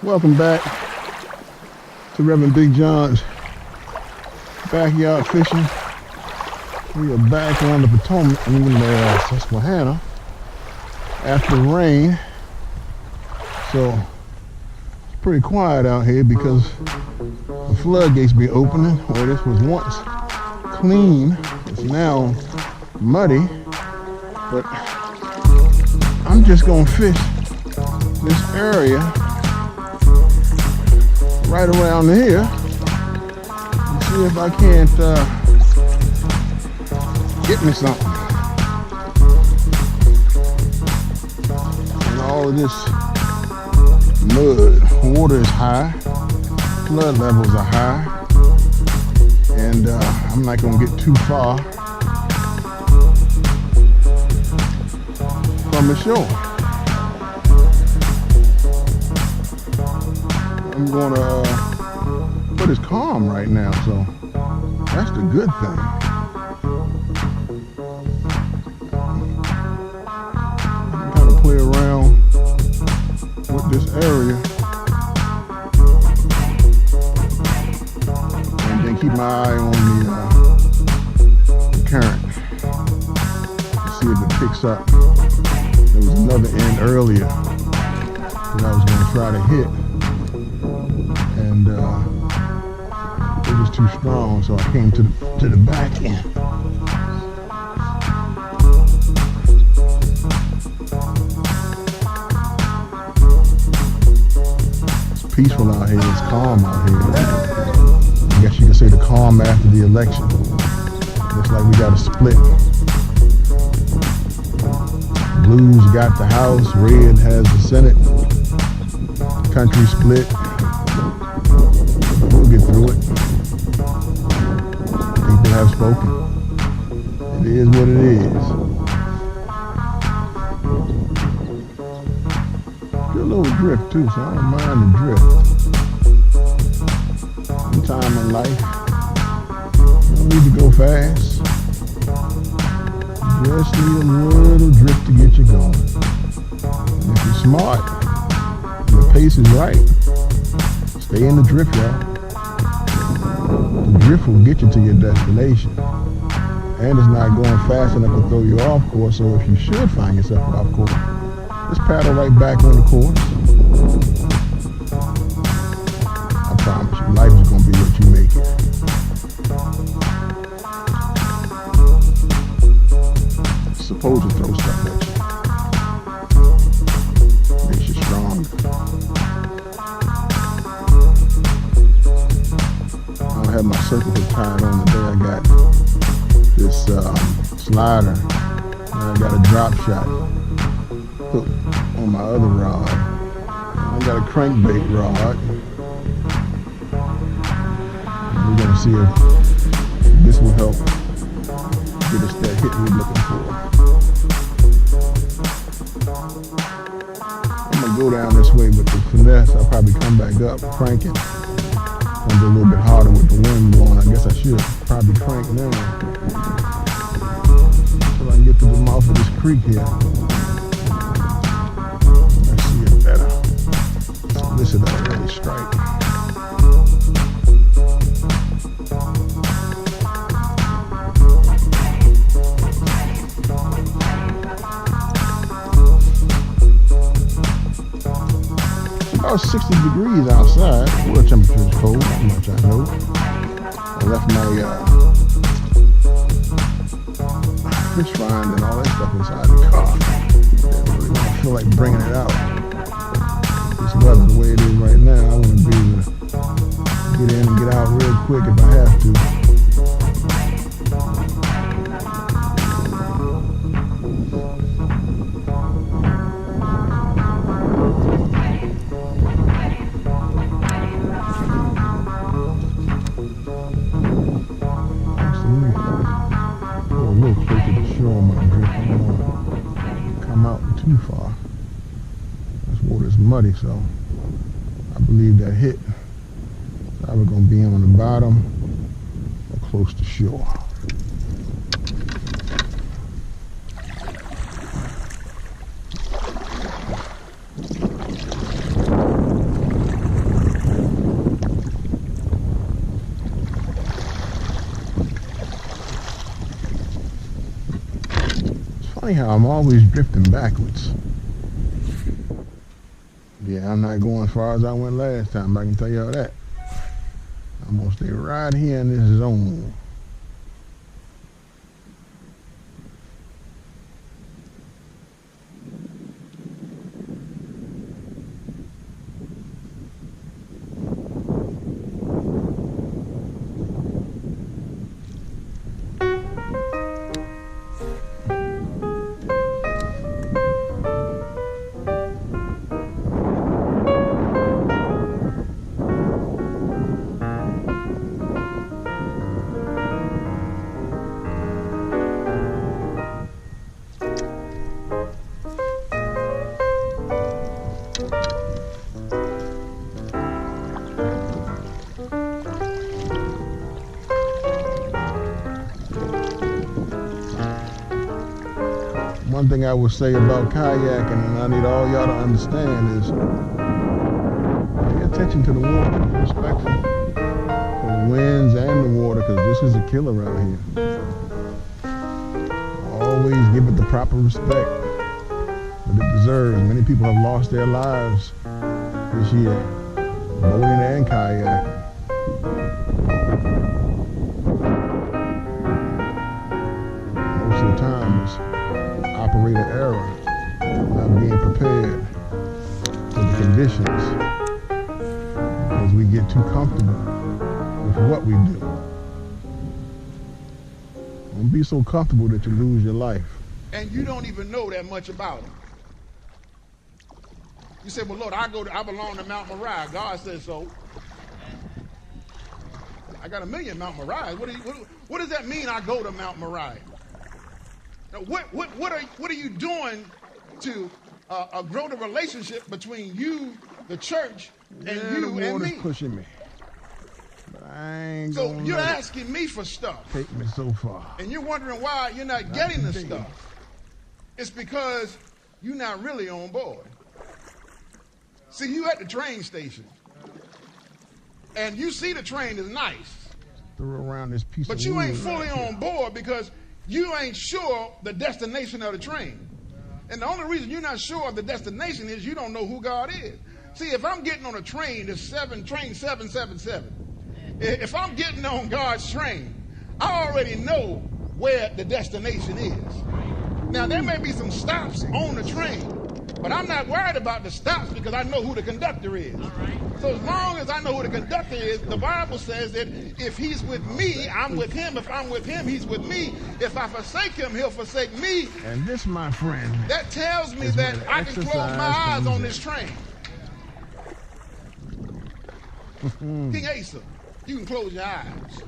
Welcome back to Reverend Big John's backyard fishing. We are back on the Potomac, Susquehanna after the rain. So it's pretty quiet out here because the floodgates be opening where this was once clean. It's now muddy, but I'm just gonna fish this area right around here and see if I can't get me something. And all of this mud, water is high, flood levels are high, and I'm not gonna get too far from the shore. I'm gonna, but it's calm right now, so that's the good thing. I kind of play around with this area and then keep my eye on the current to see if it picks up. There was another end earlier that I was gonna try to hit, and it was too strong, so I came to the back end. It's peaceful out here, it's calm out here. I guess you could say the calm after the election. Looks like we got a split. Blues got the House, red has the Senate. Country split. We'll get through it. People have spoken. It is what it is. Get a little drift too, so I don't mind the drift. Sometime in life, you don't need to go fast. Just need a little drift to get you going. And if you're smart, and the pace is right, stay in the drift, y'all. The drift will get you to your destination. And it's not going fast enough to throw you off course, so if you should find yourself off course, just paddle right back on the course. I promise you, life is going to be what you make it. It's supposed to throw stuff at you. Makes you stronger. I have my circle hook tied on today. I got this slider, and I got a drop shot hook on my other rod. I got a crankbait rod. We're gonna see if this will help get us that hit we're looking for. I'm gonna go down this way with the finesse. I'll probably come back up, crank it. Gonna be a little bit harder with the wind blowing. I guess I should probably crank now until I can get to the mouth of this creek here. Let's see it better. So this is not really strike. About 60 degrees outside. Water temperature is cold, how much I know. I left my fish find and all that stuff inside the car. Didn't really feel like bringing it out. This weather, the way it is right now, I want to be able to get in and get out real quick if I have to. Too far. This water is muddy, so I believe that hit is either going to be on the bottom or close to shore. funny how I'm always drifting backwards. Yeah, I'm not going as far as I went last time, I can tell y'all that. I'm gonna stay right here in this zone. One thing I would say about kayaking, and I need all y'all to understand, is pay attention to the water, be respectful for the winds and the water, because this is a killer out here. Always give it the proper respect that it deserves. Many people have lost their lives this year, boating and kayaking. Most of the time it's operator error, not being prepared for the conditions, because we get too comfortable with what we do. Don't be so comfortable that you lose your life. And you don't even know that much about it. You say, well, Lord, I belong to Mount Moriah. God says so. I got a million Mount Moriah. What does that mean, I go to Mount Moriah? Now, what are you doing to grow the relationship between you, the church, and you and me? Pushing me. But I ain't so gonna you're asking me for stuff. Take me so far. And you're wondering why you're not getting the stuff. It's because you're not really on board. See, you at the train station, and you see the train is nice. Throw around this piece but of you ain't wood fully right on board because you ain't sure the destination of the train. And the only reason you're not sure of the destination is you don't know who God is. See, if I'm getting on a train, train 777, if I'm getting on God's train, I already know where the destination is. Now, there may be some stops on the train, but I'm not worried about the stops because I know who the conductor is. So as long as I know who the conductor is, the Bible says that if he's with me, I'm with him. If I'm with him, he's with me. If I forsake him, he'll forsake me. And this, my friend, that tells me that I can close my eyes on this train. King Asa, you can close your eyes.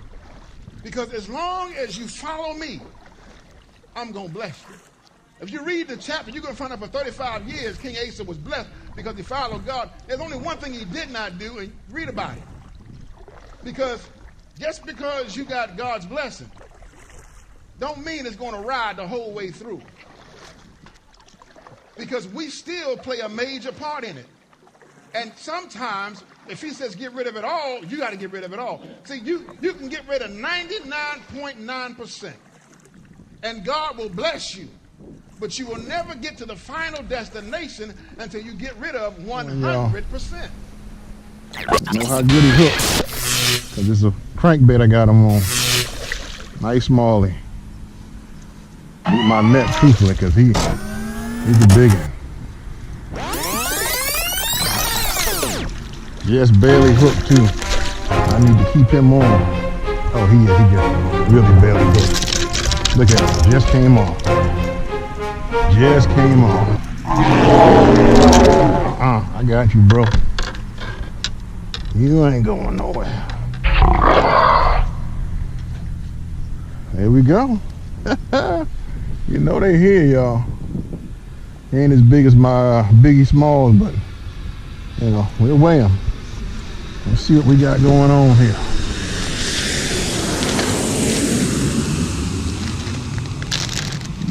Because as long as you follow me, I'm going to bless you. If you read the chapter, you're going to find out for 35 years King Asa was blessed because he followed God. There's only one thing he did not do, and read about it. Because just because you got God's blessing, don't mean it's going to ride the whole way through. Because we still play a major part in it. And sometimes, if he says get rid of it all, you got to get rid of it all. See, you can get rid of 99.9%, and God will bless you. But you will never get to the final destination until you get rid of 100%. Know how good he hooked. Because it's a crankbait I got him on. Nice Smalley. Eat my net truthfully because he's a big one. Just barely hooked too. I need to keep him on. Oh, he just really barely hooked. Look at him, just came on. Just came on. I got you, bro. You ain't going nowhere. There we go. You know they here, y'all. He ain't as big as my Biggie Smalls, but you know, we'll weigh him. Let's see what we got going on here.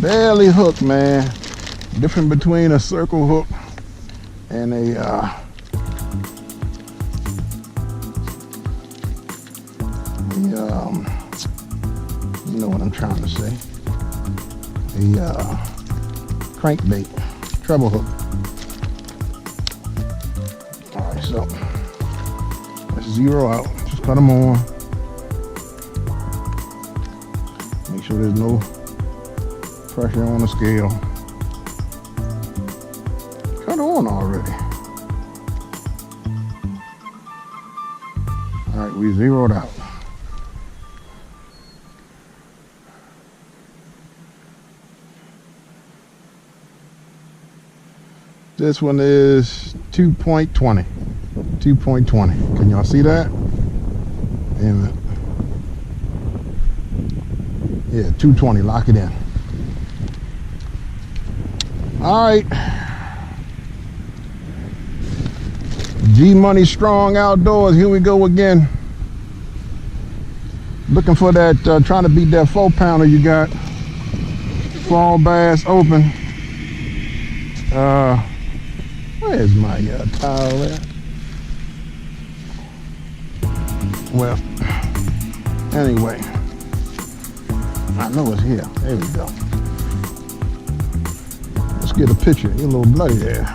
Barely hooked, man. Difference between a circle hook and a you know what I'm trying to say. A crankbait, treble hook. All right, so let's zero out. Just cut them on. Make sure there's no pressure on the scale. Cut on already. All right, we zeroed out. This one is 2.20. 2.20. Can y'all see that? And yeah, 220. Lock it in. All right. Gmoneystrong Outdoors. Here we go again. Looking for that, trying to beat that 4-pounder you got. Fall bass open. Where's my towel at? Well, anyway, I know it's here. There we go. Let's get a picture. You're a little bloody there.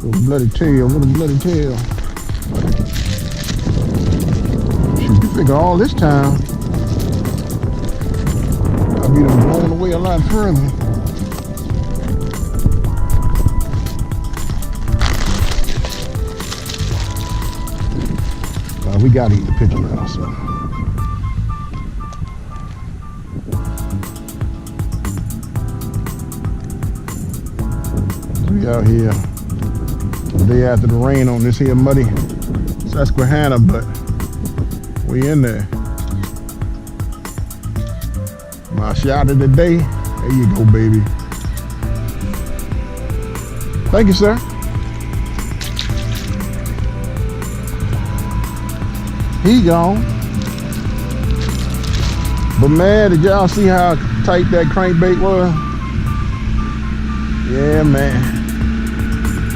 Little bloody tail, little bloody tail. Shoot, you figure all this time, I'll be done blown away a lot further. We gotta eat the picture now, so. We out here the day after the rain on this here muddy Susquehanna, but we in there. My shot of the day. There you go, baby. Thank you, sir. He gone. But man, did y'all see how tight that crankbait was? Yeah, man.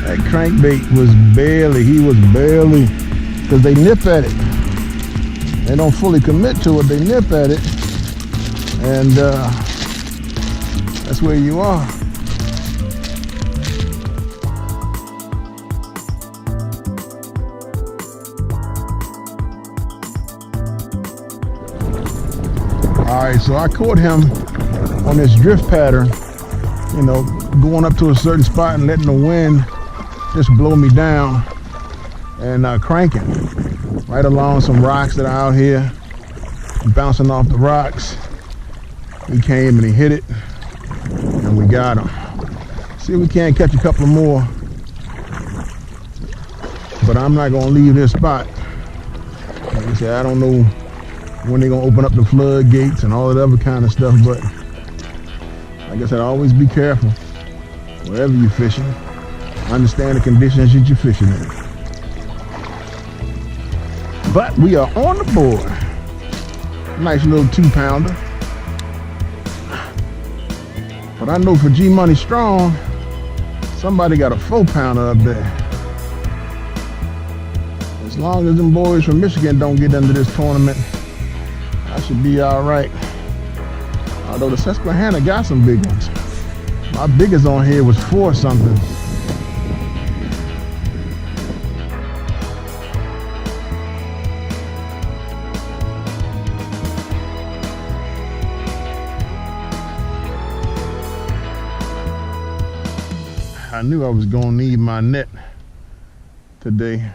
That crankbait was barely, he was barely, because they nip at it. They don't fully commit to it, they nip at it. And that's where you are. Alright, so I caught him on this drift pattern, you know, going up to a certain spot and letting the wind just blow me down and cranking right along some rocks that are out here, bouncing off the rocks. He came and he hit it and we got him. See if we can't catch a couple more, but I'm not gonna leave this spot. Like I said, I don't know when they're gonna open up the floodgates and all that other kind of stuff, but like I said, always be careful wherever you're fishing. Understand the conditions that you're fishing in. But we are on the board. Nice little 2-pounder. But I know for Gmoneystrong, somebody got a 4-pounder up there. As long as them boys from Michigan don't get into this tournament, I should be all right. Although the Susquehanna got some big ones. My biggest on here was 4 something. I knew I was gonna need my net today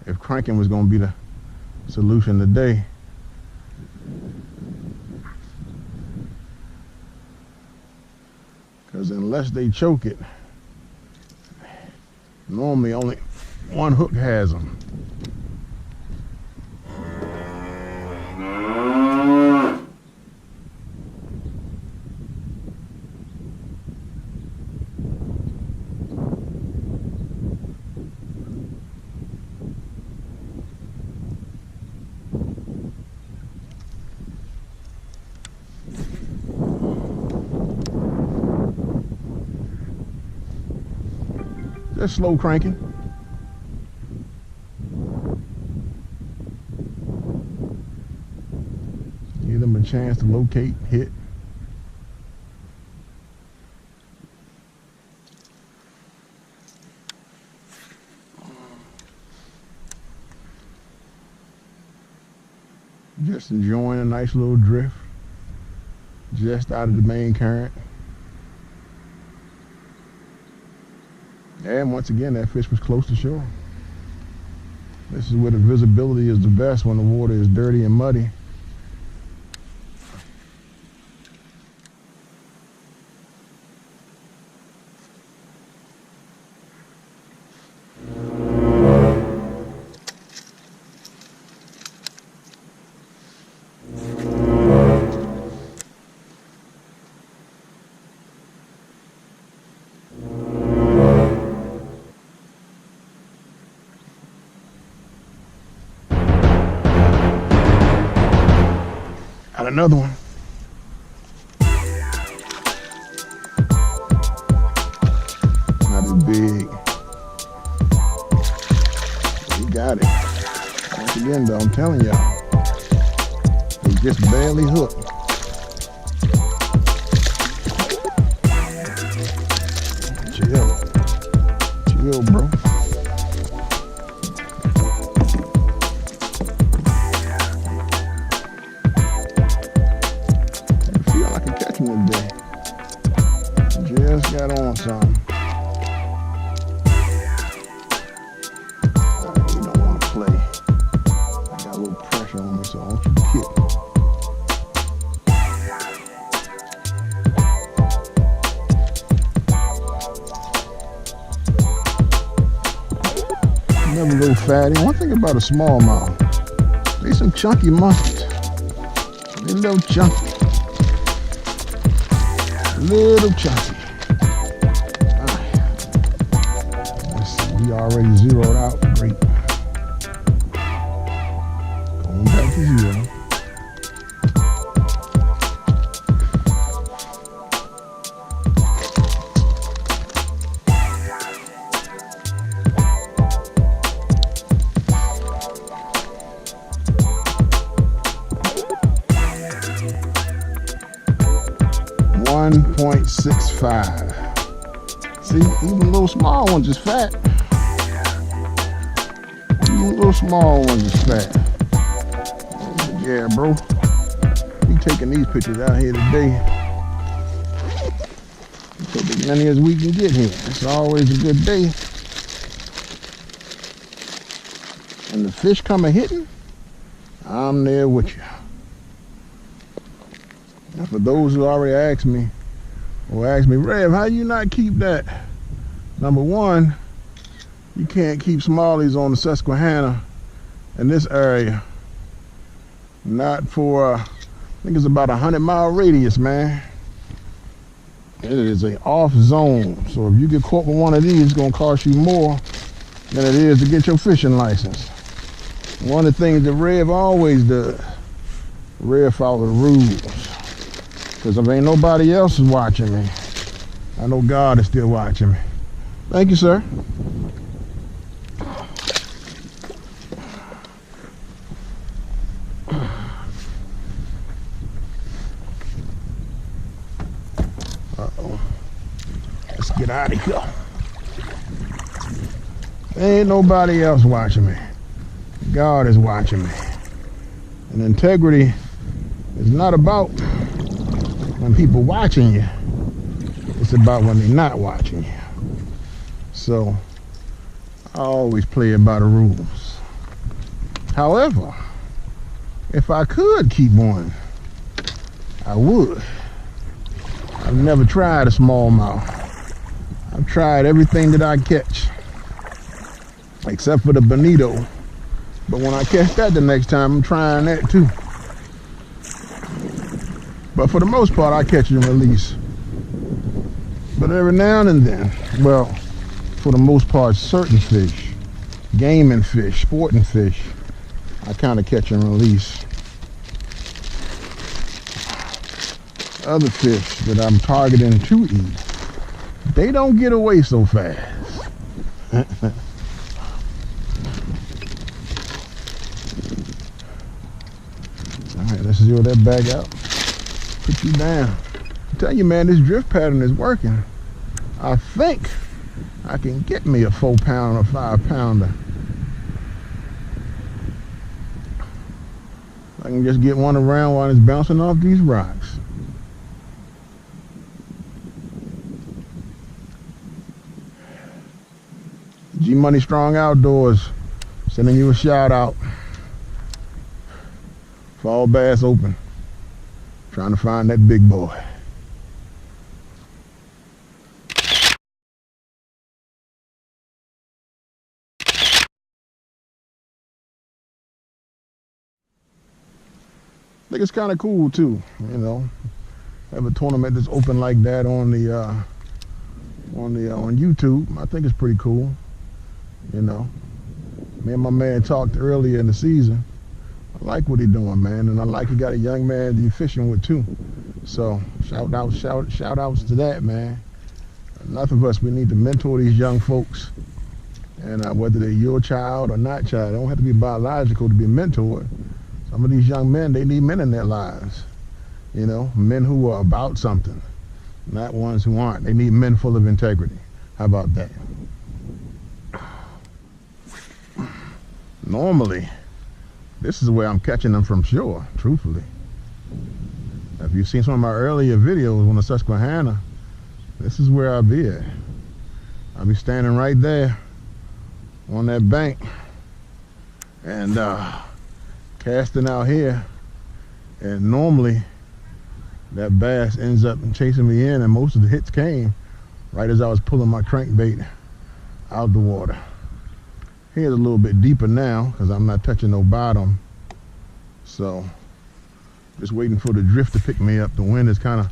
if cranking was gonna be the solution today. Because unless they choke it, normally only one hook has them. Just slow cranking. Give them a chance to locate, hit. Just enjoying a nice little drift. Just out of the main current. And once again, that fish was close to shore. This is where the visibility is the best, when the water is dirty and muddy. Another one. Not as big. He got it. Once again though, I'm telling y'all, he just barely hooked. Chill, bro. Today. Just got on some. You don't want to play. I got a little pressure on me, so I want you to kick. Another little fatty. One thing about a smallmouth, they some chunky monsters. They a little chunky. Little chunky. Alright. Let's see, we already zeroed out. Great. Going back to zero. .65. See, even little small ones is fat. Even little small ones is fat. Yeah, bro. We taking these pictures out here today. Take as many as we can get here. It's always a good day. And the fish coming hitting, I'm there with you. Now for those who already asked me, Rev, how you not keep that? Number one, you can't keep smallies on the Susquehanna in this area. Not for, I think it's about 100-mile radius, man. It is an off zone. So if you get caught with one of these, it's gonna cost you more than it is to get your fishing license. One of the things that Rev always does, Rev follow the rules. Because if ain't nobody else is watching me, I know God is still watching me. Thank you, sir. Uh-oh. Let's get out of here. Ain't nobody else watching me. God is watching me. And integrity is not about when people watching you, it's about when they're not watching you. So I always play it by the rules. However, if I could keep one, I would. I've never tried a smallmouth. I've tried everything that I catch, except for the bonito. But when I catch that the next time, I'm trying that too. But for the most part, I catch and release. But every now and then, well, for the most part, certain fish, gaming fish, sporting fish, I kind of catch and release. Other fish that I'm targeting to eat, they don't get away so fast. All right, let's zero that bag out. Put you down. I tell you, man, this drift pattern is working. I think I can get me a 4-pounder, 5-pounder. can just get one around while it's bouncing off these rocks. Gmoneystrong Outdoors sending you a shout out. Fall Bass Open. Trying to find that big boy. I think it's kind of cool too, you know, have a tournament that's open like that on YouTube. I think it's pretty cool, you know. Me and my man talked earlier in the season. I like what he's doing, man, and I like he got a young man to be fishing with too. So shout outs to that, man. Enough of us, we need to mentor these young folks, and whether they're your child or not child, they don't have to be biological to be mentored. Some of these young men, they need men in their lives, you know, men who are about something, not ones who aren't. They need men full of integrity. How about that? Normally, this is where I'm catching them from shore, truthfully. If you've seen some of my earlier videos on the Susquehanna, this is where I'll be at. I'll be standing right there on that bank and casting out here, and normally that bass ends up chasing me in, and most of the hits came right as I was pulling my crankbait out the water. Here's a little bit deeper now because I'm not touching no bottom, so just waiting for the drift to pick me up. The wind has kind of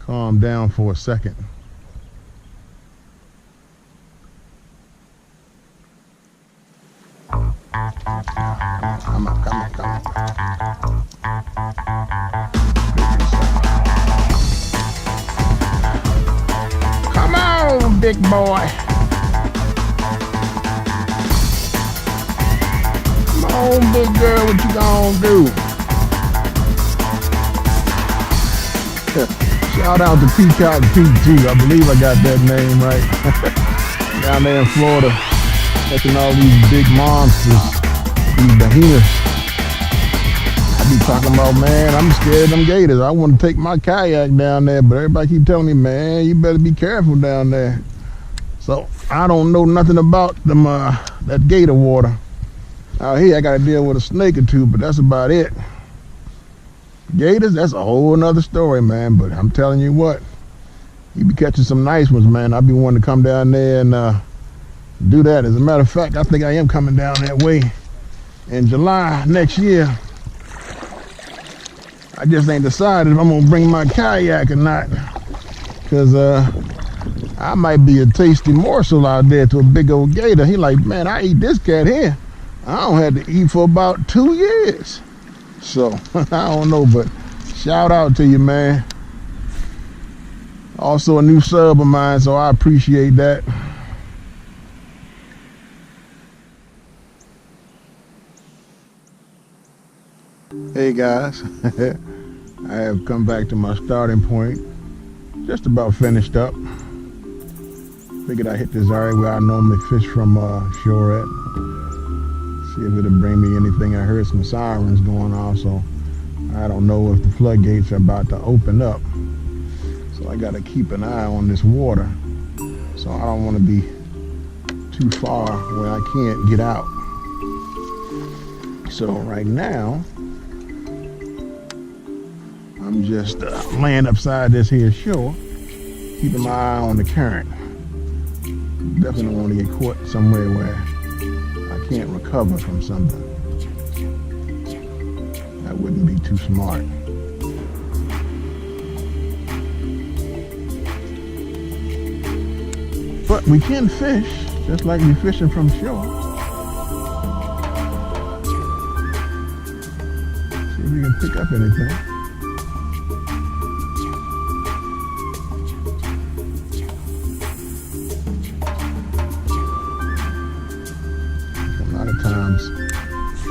calmed down for a second. Come on. Come on, big boy. Come on, big girl, what you gonna do? Shout out to Peacock Pete too. I believe I got that name right. Down there in Florida, catching all these big monsters, these behemoths. I be talking about, man, I'm scared of them gators. I want to take my kayak down there, but everybody keep telling me, man, you better be careful down there. So I don't know nothing about them, that gator water. Out here I got to deal with a snake or two, but that's about it. Gators, that's a whole nother story, man. But I'm telling you what, you be catching some nice ones, man. I be wanting to come down there and do that. As a matter of fact, I think I am coming down that way in July next year. I just ain't decided if I'm gonna bring my kayak or not, because I might be a tasty morsel out there to a big old gator. He like, man, I eat this cat here. I don't have to eat for about 2 years. So I don't know, but shout out to you, man. Also a new sub of mine, so I appreciate that. Hey guys, I have come back to my starting point. Just about finished up. Figured I hit this area where I normally fish from shore at. See if it'll bring me anything. I heard some sirens going off, so I don't know if the floodgates are about to open up. So I gotta keep an eye on this water. So I don't want to be too far where I can't get out. So right now, I'm just laying upside this here shore, keeping my eye on the current. Definitely want to get caught somewhere where I can't recover from something. That wouldn't be too smart. But we can fish, just like we're fishing from shore. See if we can pick up anything.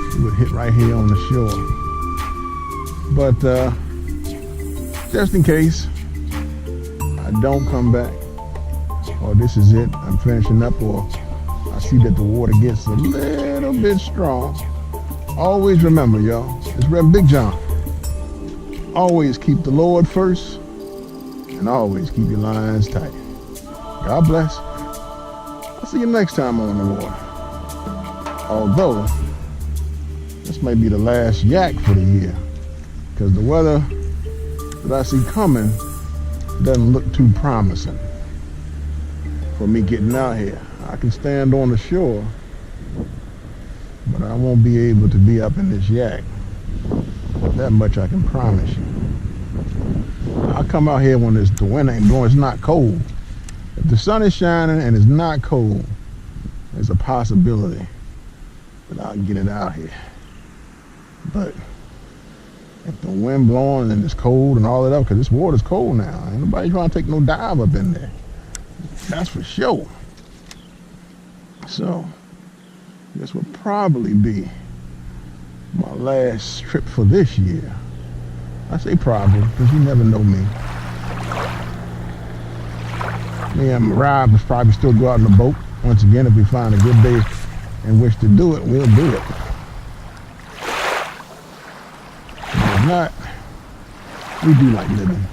It would hit right here on the shore, but just in case I don't come back, or this is it, I'm finishing up, or I see that the water gets a little bit strong, Always remember, y'all, it's Rev Big John. Always keep the Lord first, and always keep your lines tight. God bless. I'll see you next time on the water. Although, this may be the last yak for the year, because the weather that I see coming doesn't look too promising for me getting out here. I can stand on the shore, but I won't be able to be up in this yak. That much I can promise you. I'll come out here when the wind ain't blowing, it's not cold. If the sun is shining and it's not cold, there's a possibility that I'll get it out here. But if the wind blowing and it's cold and all that up, because this water's cold now, ain't nobody trying to take no dive up in there. That's for sure. So, this will probably be my last trip for this year. I say probably, because you never know me. Me and Rob will probably still go out in the boat. Once again, if we find a good day in which to do it, we'll do it. If not, we do like living.